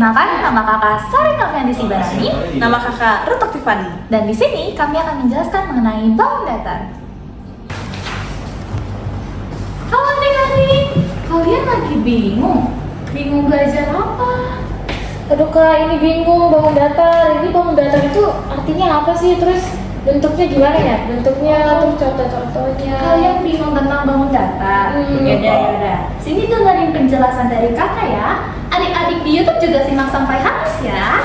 Perkenalkan, nama kakak Sari Novianti Sibarani. Nama kakak Rutok Tiffany. Dan di sini kami akan menjelaskan mengenai bangun datar. Halo adik-adik, kalian lagi bingung? Bingung belajar apa? Aduh kak, ini bingung bangun datar. Ini bangun datar itu artinya apa sih? Terus bentuknya gimana ya? Bentuknya, terus contoh-contohnya. Kalian bingung tentang bangun datar? Yaudah. Sini dengerin penjelasan dari kakak ya. Adik-adik di YouTube juga simak sampai habis ya.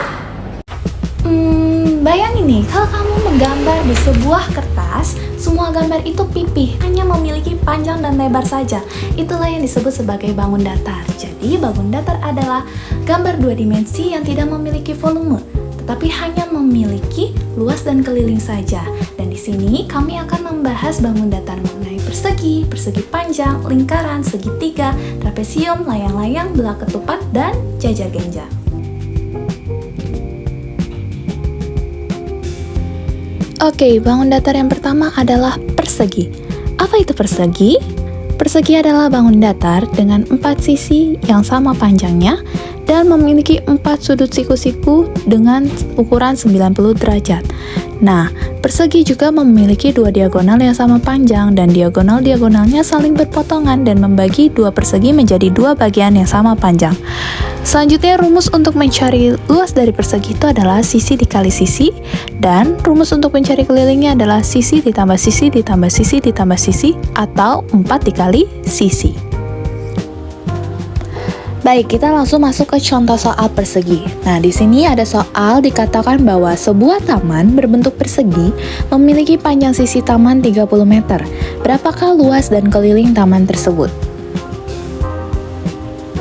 Bayangin nih, kalau kamu menggambar di sebuah kertas, semua gambar itu pipih, hanya memiliki panjang dan lebar saja. Itulah yang disebut sebagai bangun datar. Jadi, bangun datar adalah gambar dua dimensi yang tidak memiliki volume, tetapi hanya memiliki luas dan keliling saja. Dan di sini kami akan membahas bangun datar mengenai persegi, persegi panjang, lingkaran, segitiga, trapesium, layang-layang, belah ketupat, dan jajak genjang. Oke, bangun datar yang pertama adalah persegi. Apa itu persegi? Persegi adalah bangun datar dengan 4 sisi yang sama panjangnya dan memiliki 4 sudut siku-siku dengan ukuran 90 derajat. Nah, persegi juga memiliki 2 diagonal yang sama panjang dan diagonal-diagonalnya saling berpotongan dan membagi 2 persegi menjadi 2 bagian yang sama panjang. Selanjutnya, rumus untuk mencari luas dari persegi itu adalah sisi dikali sisi, dan rumus untuk mencari kelilingnya adalah sisi ditambah sisi ditambah sisi ditambah sisi atau 4 dikali sisi. Baik, kita langsung masuk ke contoh soal persegi. Nah, di sini ada soal dikatakan bahwa sebuah taman berbentuk persegi memiliki panjang sisi taman 30 meter. Berapakah luas dan keliling taman tersebut?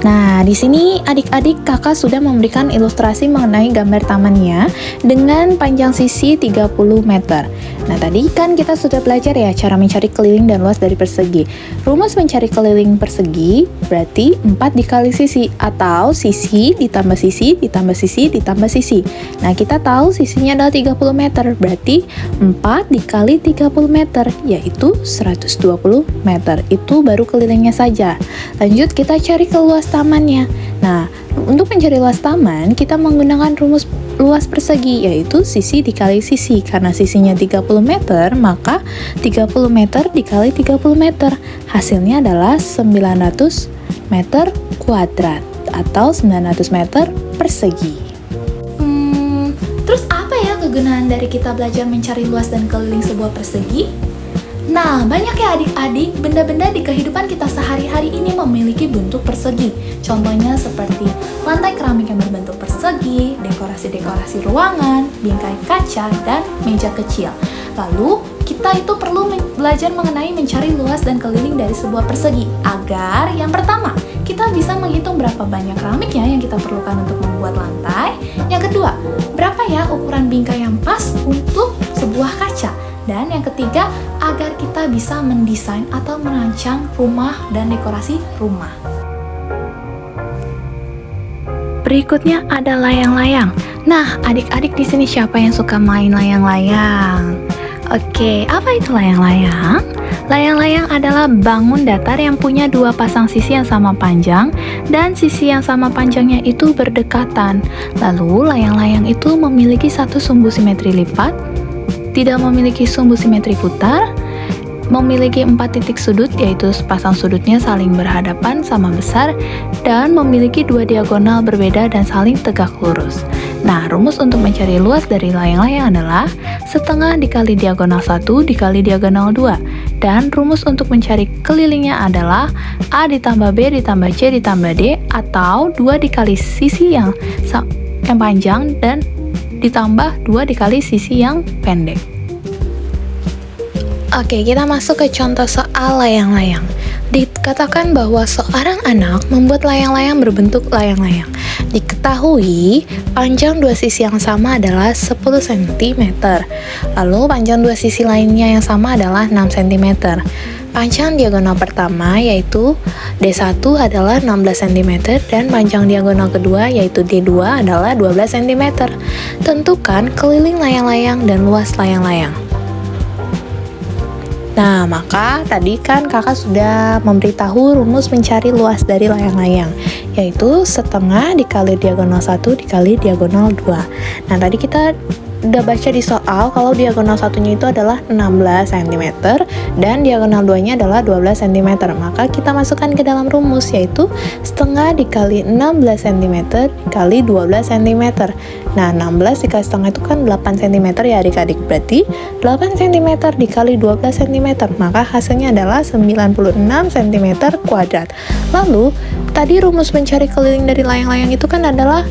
Nah, di sini adik-adik kakak sudah memberikan ilustrasi mengenai gambar tamannya dengan panjang sisi 30 meter. Nah, tadi kan kita sudah belajar ya cara mencari keliling dan luas dari persegi. Rumus mencari keliling persegi berarti 4 dikali sisi atau sisi ditambah sisi ditambah sisi ditambah sisi. Nah, kita tahu sisinya adalah 30 meter, berarti 4 dikali 30 meter yaitu 120 meter. Itu baru kelilingnya saja. Lanjut kita cari ke luas tamannya. Nah, untuk mencari luas taman, kita menggunakan rumus luas persegi, yaitu sisi dikali sisi. Karena sisinya 30 meter, maka 30 meter dikali 30 meter. Hasilnya adalah 900 meter kuadrat atau 900 meter persegi. Terus apa ya kegunaan dari kita belajar mencari luas dan keliling sebuah persegi? Nah, banyak ya adik-adik, benda-benda di kehidupan kita sehari-hari ini memiliki bentuk persegi. Contohnya seperti lantai keramik yang berbentuk persegi, dekorasi-dekorasi ruangan, bingkai kaca, dan meja kecil. Lalu, kita itu perlu belajar mengenai mencari luas dan keliling dari sebuah persegi, agar yang pertama, kita bisa menghitung berapa banyak keramik ya yang kita perlukan untuk membuat lantai. Yang kedua, berapa ya ukuran bingkai yang pas untuk sebuah kaca. Dan yang ketiga, agar kita bisa mendesain atau merancang rumah dan dekorasi rumah. Berikutnya ada layang-layang. Nah, adik-adik di sini siapa yang suka main layang-layang? Oke, apa itu layang-layang? Layang-layang adalah bangun datar yang punya 2 pasang sisi yang sama panjang dan sisi yang sama panjangnya itu berdekatan. Lalu, layang-layang itu memiliki 1 sumbu simetri lipat, tidak memiliki sumbu simetri putar, memiliki 4 titik sudut yaitu pasang sudutnya saling berhadapan sama besar, dan memiliki 2 diagonal berbeda dan saling tegak lurus. Nah, rumus untuk mencari luas dari layang-layang adalah setengah dikali diagonal 1 dikali diagonal 2, dan rumus untuk mencari kelilingnya adalah A ditambah B ditambah C ditambah D atau 2 dikali sisi yang panjang dan ditambah 2 dikali sisi yang pendek. Oke, kita masuk ke contoh soal layang-layang. Dikatakan bahwa seorang anak membuat layang-layang berbentuk layang-layang. Diketahui panjang 2 sisi yang sama adalah 10 cm. Lalu panjang 2 sisi lainnya yang sama adalah 6 cm. Panjang diagonal pertama yaitu D1 adalah 16 cm dan panjang diagonal kedua yaitu D2 adalah 12 cm. Tentukan keliling layang-layang dan luas layang-layang. Nah, maka tadi kan kakak sudah memberitahu rumus mencari luas dari layang-layang, yaitu setengah dikali diagonal 1 dikali diagonal 2. Nah, tadi kita udah baca di soal kalau diagonal satunya itu adalah 16 cm dan diagonal 2-nya adalah 12 cm. Maka kita masukkan ke dalam rumus, yaitu setengah dikali 16 cm dikali 12 cm. Nah, 16 dikali setengah itu kan 8 cm ya adik-adik. Berarti 8 cm dikali 12 cm, maka hasilnya adalah 96 cm kuadrat. Lalu, tadi rumus mencari keliling dari layang-layang itu kan adalah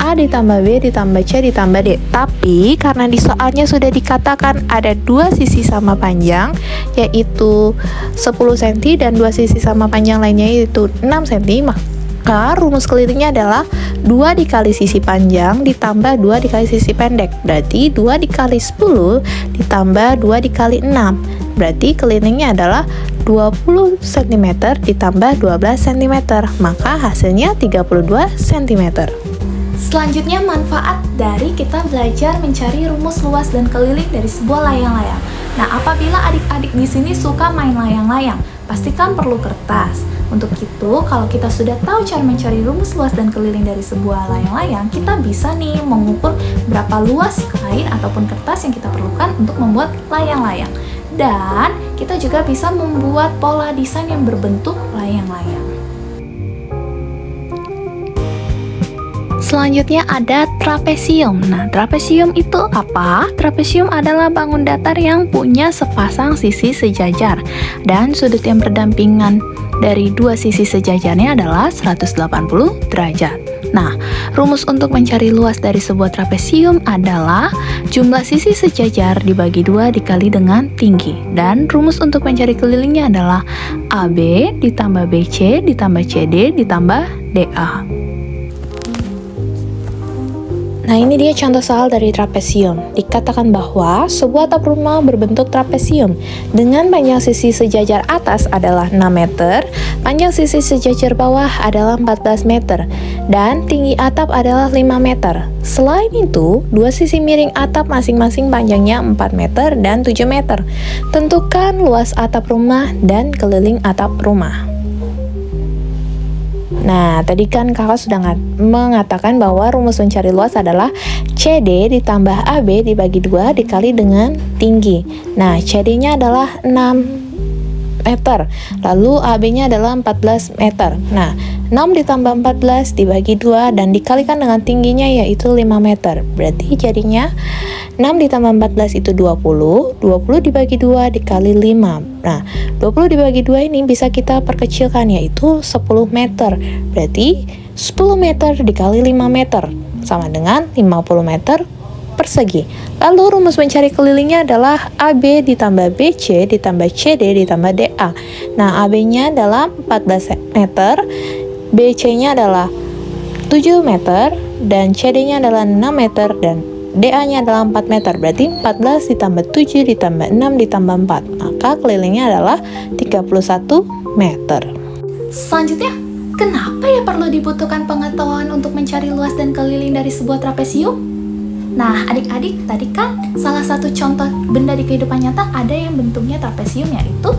A ditambah B ditambah C ditambah D. Tapi karena di soalnya sudah dikatakan ada dua sisi sama panjang, yaitu 10 cm, dan dua sisi sama panjang lainnya yaitu 6 cm, maka rumus kelilingnya adalah 2 dikali sisi panjang ditambah 2 dikali sisi pendek. Berarti 2 dikali 10 ditambah 2 dikali 6. Berarti kelilingnya adalah 20 cm ditambah 12 cm. Maka hasilnya 32 cm. Selanjutnya, manfaat dari kita belajar mencari rumus luas dan keliling dari sebuah layang-layang. Nah, apabila adik-adik di sini suka main layang-layang, pastikan perlu kertas. Untuk itu, kalau kita sudah tahu cara mencari rumus luas dan keliling dari sebuah layang-layang, kita bisa nih mengukur berapa luas kain ataupun kertas yang kita perlukan untuk membuat layang-layang. Dan kita juga bisa membuat pola desain yang berbentuk layang-layang. Selanjutnya ada trapesium. Nah, trapesium itu apa? Trapesium adalah bangun datar yang punya sepasang sisi sejajar dan sudut yang berdampingan dari dua sisi sejajarnya adalah 180 derajat. Nah, rumus untuk mencari luas dari sebuah trapesium adalah jumlah sisi sejajar dibagi 2 dikali dengan tinggi. Dan rumus untuk mencari kelilingnya adalah AB ditambah BC ditambah CD ditambah DA. Nah, ini dia contoh soal dari trapesium. Dikatakan bahwa sebuah atap rumah berbentuk trapesium dengan panjang sisi sejajar atas adalah 6 meter, panjang sisi sejajar bawah adalah 14 meter, dan tinggi atap adalah 5 meter. Selain itu, dua sisi miring atap masing-masing panjangnya 4 meter dan 7 meter. Tentukan luas atap rumah dan keliling atap rumah. Nah, tadi kan kakak sudah mengatakan bahwa rumus mencari luas adalah CD ditambah AB dibagi 2 dikali dengan tinggi. Nah, CD-nya adalah 6 meter, lalu AB-nya adalah 14 meter. Nah, 6 ditambah 14 dibagi 2 dan dikalikan dengan tingginya yaitu 5 meter. Berarti jadinya 6 ditambah 14 itu 20, 20 dibagi 2 dikali 5. Nah, 20 dibagi 2 ini bisa kita perkecilkan yaitu 10 meter. Berarti 10 meter dikali 5 meter sama dengan 50 meter persegi. Lalu rumus mencari kelilingnya adalah AB ditambah BC ditambah CD ditambah DA. Nah, AB-nya adalah 14 meter, BC-nya adalah 7 meter, dan CD-nya adalah 6 meter, dan DA-nya adalah 4 meter. Berarti 14 ditambah 7 ditambah 6 ditambah 4. Maka kelilingnya adalah 31 meter. Selanjutnya, kenapa ya perlu dibutuhkan pengetahuan untuk mencari luas dan keliling dari sebuah trapesium? Nah, adik-adik, tadi kan salah satu contoh benda di kehidupan nyata ada yang bentuknya trapesium, yaitu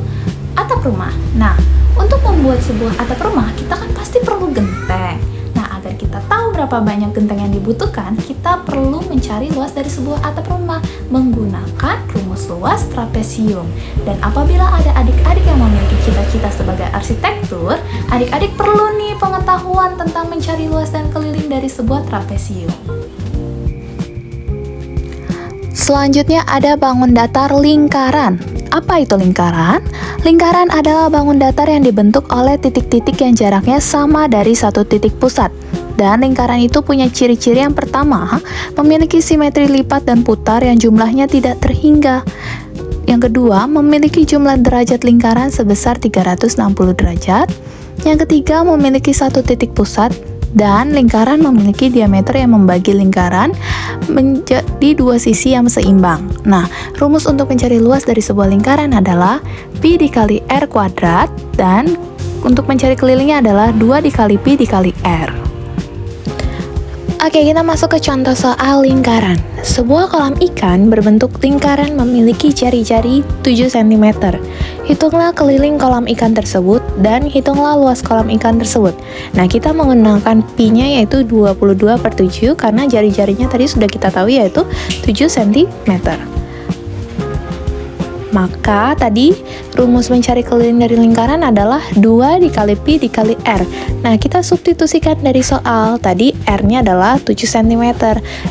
atap rumah. Nah, untuk membuat sebuah atap rumah, kita kan pasti perlu genteng. Nah, agar kita tahu berapa banyak genteng yang dibutuhkan, kita perlu mencari luas dari sebuah atap rumah menggunakan rumus luas trapesium. Dan apabila ada adik-adik yang memiliki cita-cita sebagai arsitektur, adik-adik perlu nih pengetahuan tentang mencari luas dan keliling dari sebuah trapesium. Selanjutnya ada bangun datar lingkaran. Apa itu lingkaran? Lingkaran adalah bangun datar yang dibentuk oleh titik-titik yang jaraknya sama dari satu titik pusat. Dan lingkaran itu punya ciri-ciri yang pertama, memiliki simetri lipat dan putar yang jumlahnya tidak terhingga. Yang kedua, memiliki jumlah derajat lingkaran sebesar 360 derajat. Yang ketiga, memiliki satu titik pusat. Dan lingkaran memiliki diameter yang membagi lingkaran menjadi dua sisi yang seimbang. Nah, rumus untuk mencari luas dari sebuah lingkaran adalah pi dikali r kuadrat, dan untuk mencari kelilingnya adalah 2 dikali pi dikali r. Oke, kita masuk ke contoh soal lingkaran. Sebuah kolam ikan berbentuk lingkaran memiliki jari-jari 7 cm. Hitunglah keliling kolam ikan tersebut dan hitunglah luas kolam ikan tersebut. Nah, kita menggunakan pi-nya yaitu 22/7 karena jari-jarinya tadi sudah kita tahu yaitu 7 cm. Maka tadi rumus mencari keliling dari lingkaran adalah 2 dikali pi dikali r. Nah, kita substitusikan dari soal. Tadi r-nya adalah 7 cm.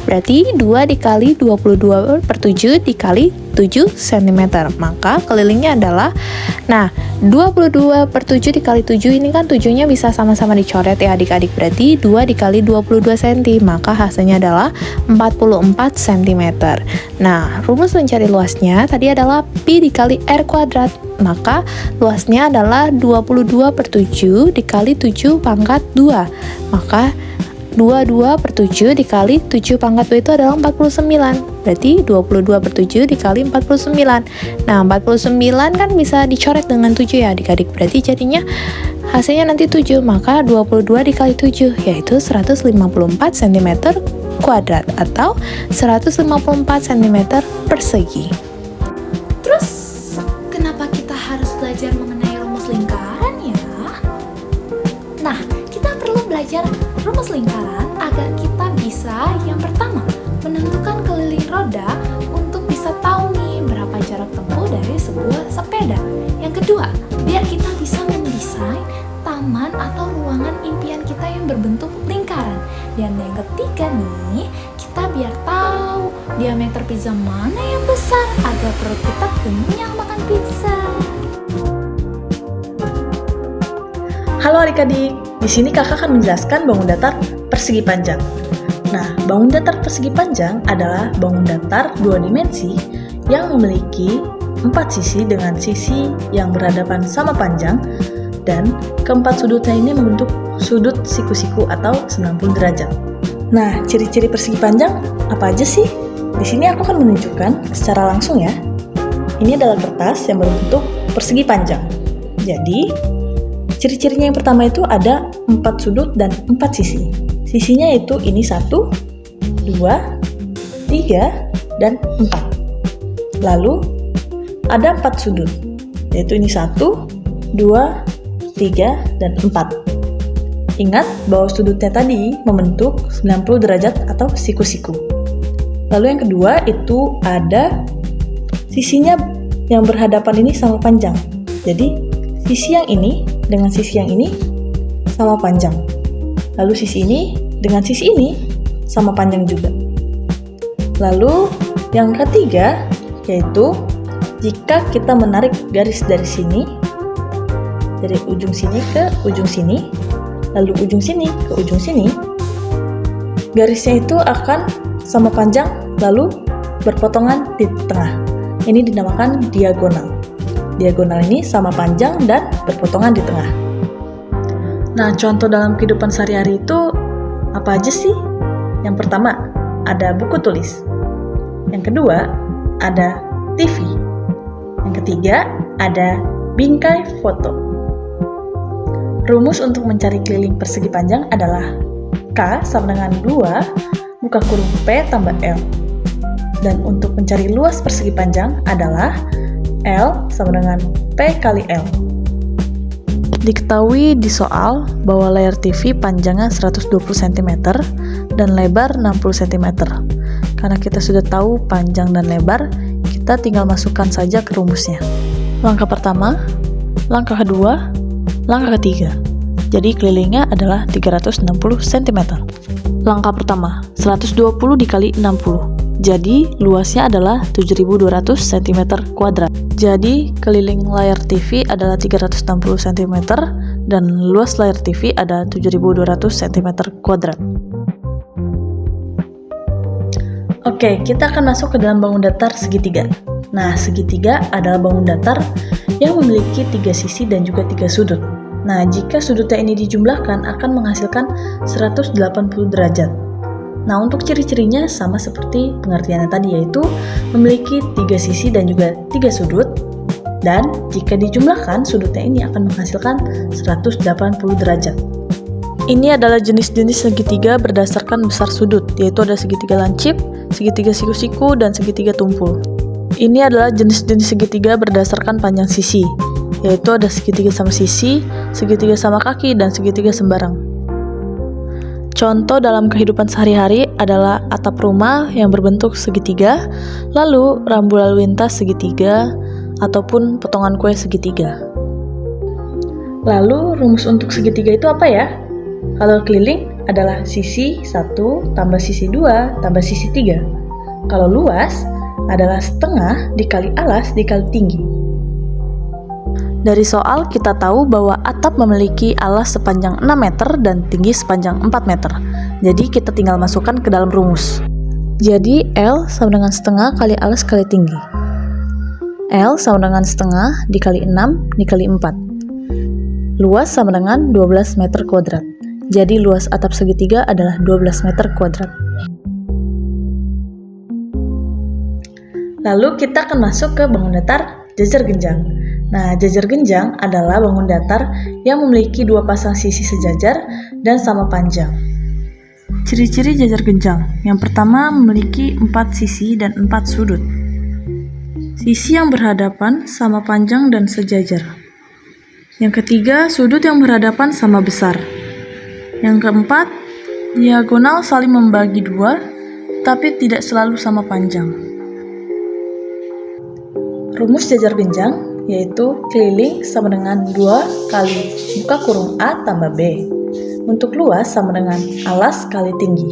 Berarti 2 dikali 22/7 dikali 7 cm. Maka kelilingnya adalah, nah, 22/7 dikali 7 ini kan 7-nya bisa sama-sama dicoret ya adik-adik. Berarti 2 dikali 22 cm. Maka hasilnya adalah 44 cm. Nah, rumus mencari luasnya tadi adalah pi dikali r kuadrat. Maka luasnya adalah 22/7 dikali 7 pangkat 2. Maka 22/7 dikali 7 pangkat 2 itu adalah 49. Berarti 22/7 dikali 49. Nah, 49 kan bisa dicoret dengan 7 ya adik-adik. Berarti jadinya hasilnya nanti 7. Maka 22 dikali 7 yaitu 154 cm kuadrat atau 154 cm persegi. Terus, kenapa kita harus belajar mengenai rumus lingkaran ya? Nah, kita perlu belajar rumus lingkaran agar kita bisa yang pertama menentukan keliling roda untuk bisa tahu nih berapa jarak tempuh dari sebuah sepeda. Yang kedua, biar kita bisa mendesain taman atau ruangan impian kita yang berbentuk lingkaran. Dan yang ketiga nih, kita biar tahu diameter pizza mana yang besar agar perut kita kenyang makan pizza. Halo adik-adik, di sini kakak akan menjelaskan bangun datar persegi panjang. Nah, bangun datar persegi panjang adalah bangun datar 2 dimensi yang memiliki 4 sisi dengan sisi yang berhadapan sama panjang dan keempat sudutnya ini membentuk sudut siku-siku atau 90 derajat. Nah, ciri-ciri persegi panjang apa aja sih? Di sini aku akan menunjukkan secara langsung ya. Ini adalah kertas yang berbentuk persegi panjang. Jadi, ciri-cirinya yang pertama itu ada 4 sudut dan 4 sisi. Sisinya itu ini 1, 2, 3, dan 4. Lalu, ada 4 sudut, yaitu ini 1, 2, 3, dan 4. Ingat bahwa sudutnya tadi membentuk 90 derajat atau siku-siku. Lalu yang kedua itu ada sisinya yang berhadapan ini sama panjang. Jadi sisi yang ini dengan sisi yang ini sama panjang. Lalu sisi ini dengan sisi ini sama panjang juga. Lalu yang ketiga yaitu jika kita menarik garis dari sini, dari ujung sini ke ujung sini, lalu ujung sini ke ujung sini, garisnya itu akan sama panjang lalu berpotongan di tengah. Ini dinamakan diagonal. Diagonal ini sama panjang dan berpotongan di tengah. Nah, contoh dalam kehidupan sehari-hari itu apa aja sih? Yang pertama, ada buku tulis. Yang kedua, ada TV. Yang ketiga, ada bingkai foto. Rumus untuk mencari keliling persegi panjang adalah K sama dengan 2 buka kurung P tambah L. Dan untuk mencari luas persegi panjang adalah L sama dengan P kali L. Diketahui di soal bahwa layar TV panjangnya 120 cm dan lebar 60 cm. Karena kita sudah tahu panjang dan lebar, kita tinggal masukkan saja ke rumusnya. Langkah pertama, langkah kedua, langkah ketiga. Jadi kelilingnya adalah 360 cm. Langkah pertama, 120 dikali 60. Jadi luasnya adalah 7.200 cm kuadrat. Jadi keliling layar TV adalah 360 cm dan luas layar TV ada 7.200 cm kuadrat. Oke, kita akan masuk ke dalam bangun datar segitiga. Nah, segitiga adalah bangun datar yang memiliki 3 sisi dan juga 3 sudut. Nah, jika sudutnya ini dijumlahkan akan menghasilkan 180 derajat. Nah, untuk ciri-cirinya sama seperti pengertiannya tadi, yaitu memiliki 3 sisi dan juga 3 sudut. Dan jika dijumlahkan, sudutnya ini akan menghasilkan 180 derajat. Ini adalah jenis-jenis segitiga berdasarkan besar sudut, yaitu ada segitiga lancip, segitiga siku-siku, dan segitiga tumpul. Ini adalah jenis-jenis segitiga berdasarkan panjang sisi, yaitu ada segitiga sama sisi, segitiga sama kaki, dan segitiga sembarang. Contoh dalam kehidupan sehari-hari adalah atap rumah yang berbentuk segitiga, lalu rambu lalu lintas segitiga, ataupun potongan kue segitiga. Lalu rumus untuk segitiga itu apa ya? Kalau keliling adalah sisi 1 tambah sisi 2 tambah sisi 3. Kalau luas adalah setengah dikali alas dikali tinggi. Dari soal kita tahu bahwa atap memiliki alas sepanjang 6 meter dan tinggi sepanjang 4 meter. Jadi kita tinggal masukkan ke dalam rumus. Jadi L sama dengan setengah kali alas kali tinggi. L sama dengan setengah dikali 6 dikali 4. Luas sama dengan 12 meter kuadrat. Jadi luas atap segitiga adalah 12 meter kuadrat. Lalu kita akan masuk ke bangun datar jajar genjang. Nah, jajar genjang adalah bangun datar yang memiliki dua pasang sisi sejajar dan sama panjang. Ciri-ciri jajar genjang. Yang pertama memiliki 4 sisi dan 4 sudut. Sisi yang berhadapan sama panjang dan sejajar. Yang ketiga, sudut yang berhadapan sama besar. Yang keempat, diagonal saling membagi 2, tapi tidak selalu sama panjang. Rumus jajar genjang yaitu keliling sama dengan 2 kali buka kurung A tambah B. Untuk luas sama dengan alas kali tinggi.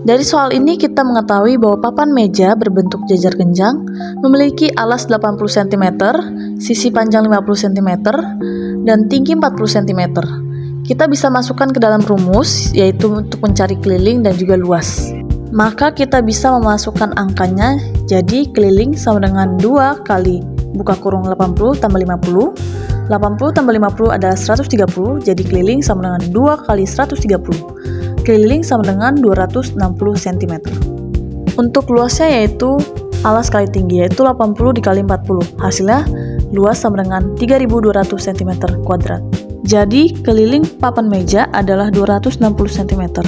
Dari soal ini kita mengetahui bahwa papan meja berbentuk jajar genjang memiliki alas 80 cm, sisi panjang 50 cm, dan tinggi 40 cm. Kita bisa masukkan ke dalam rumus, yaitu untuk mencari keliling dan juga luas. Maka kita bisa memasukkan angkanya, jadi keliling sama dengan 2 kali buka kurung 80 tambah 50. 80 tambah 50 adalah 130, jadi keliling sama dengan 2 kali 130. Keliling sama dengan 260 cm. Untuk luasnya yaitu alas kali tinggi, yaitu 80 dikali 40. Hasilnya luas sama dengan 3200 cm kuadrat. Jadi, keliling papan meja adalah 260 cm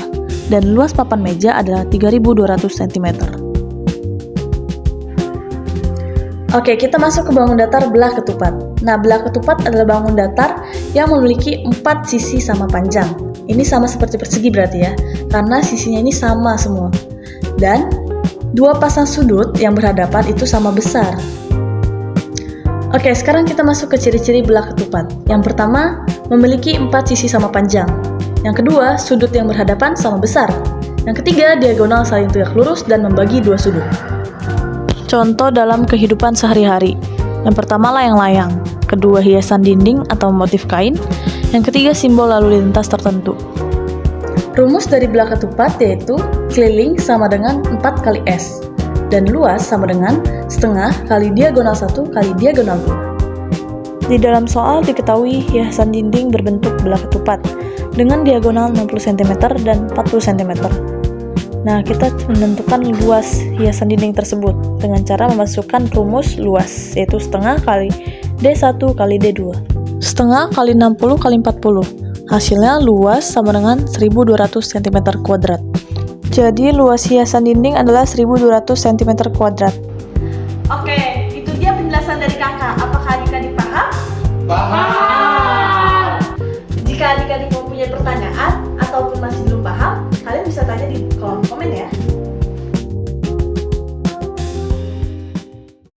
dan luas papan meja adalah 3200 cm. Oke, kita masuk ke bangun datar belah ketupat. Nah, belah ketupat adalah bangun datar yang memiliki 4 sisi sama panjang. Ini sama seperti persegi berarti ya, karena sisinya ini sama semua. Dan 2 pasang sudut yang berhadapan itu sama besar. Oke, sekarang kita masuk ke ciri-ciri belah ketupat. Yang pertama, memiliki 4 sisi sama panjang. Yang kedua, sudut yang berhadapan sama besar. Yang ketiga, diagonal saling tegak lurus dan membagi 2 sudut. Contoh dalam kehidupan sehari-hari. Yang pertama, layang-layang. Kedua, hiasan dinding atau motif kain. Yang ketiga, simbol lalu lintas tertentu. Rumus dari belah ketupat yaitu keliling sama dengan 4 kali S. Dan luas sama dengan setengah kali diagonal 1 kali diagonal 2. Di dalam soal diketahui hiasan dinding berbentuk belah ketupat dengan diagonal 60 cm dan 40 cm. Nah, kita menentukan luas hiasan dinding tersebut dengan cara memasukkan rumus luas, yaitu setengah kali D1 kali D2. Setengah kali 60 kali 40. Hasilnya luas sama dengan 1200 cm kuadrat. Jadi luas hiasan dinding adalah 1200 cm kuadrat. Oke, itu dia penjelasan dari kakak. Apakah adik-adik paham? Paham. Jika adik-adik mempunyai pertanyaan ataupun masih belum paham, kalian bisa tanya di kolom komen ya.